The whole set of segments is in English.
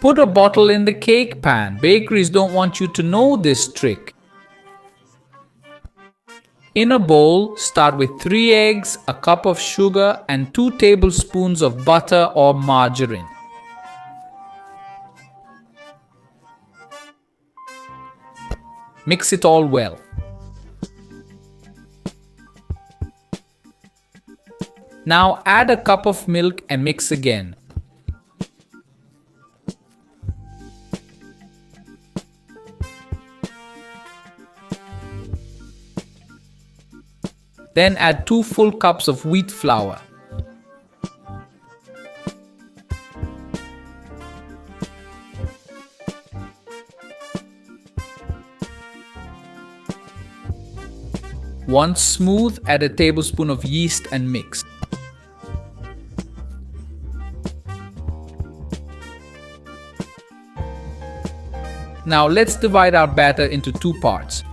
Put a bottle in the cake pan. Bakeries don't want you to know this trick. In a bowl, start with 3 eggs, a cup of sugar, and 2 tablespoons of butter or margarine. Mix it all well. Now add a cup of milk and mix again. Then add 2 full cups of wheat flour. Once smooth, add a tablespoon of yeast and mix. Now let's divide our batter into 2 parts.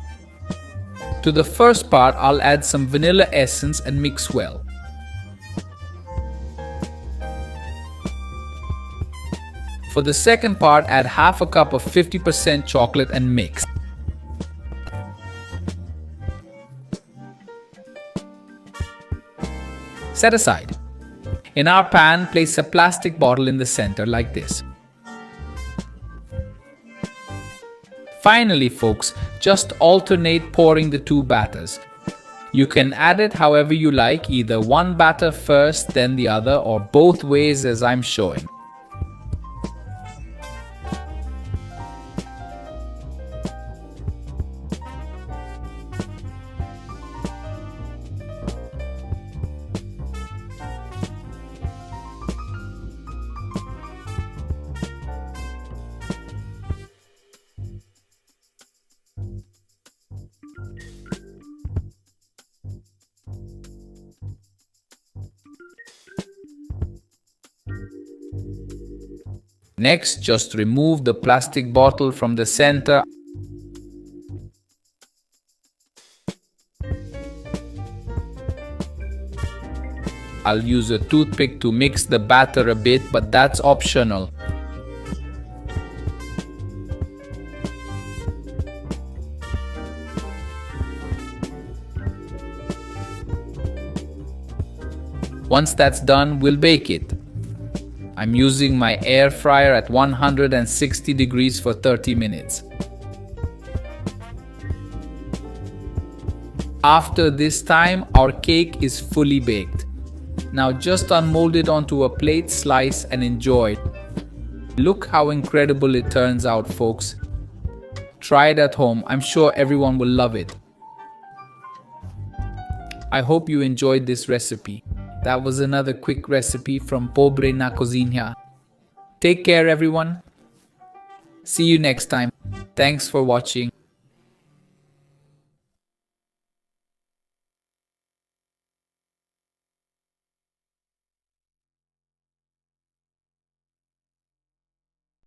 To the first part, I'll add some vanilla essence and mix well. For the second part, add half a cup of 50% chocolate and mix. Set aside. In our pan, place a plastic bottle in the center like this. Finally, folks, just alternate pouring the 2 batters. You can add it however you like, either one batter first, then the other, or both ways as I'm showing. Next, just remove the plastic bottle from the center. I'll use a toothpick to mix the batter a bit, but that's optional. Once that's done, we'll bake it. I'm using my air fryer at 160 degrees for 30 minutes. After this time, our cake is fully baked. Now just unmold it onto a plate, slice and enjoy. Look how incredible it turns out, folks. Try it at home. I'm sure everyone will love it. I hope you enjoyed this recipe. That was another quick recipe from Pobre na Cozinha. Take care, everyone. See you next time. Thanks for watching.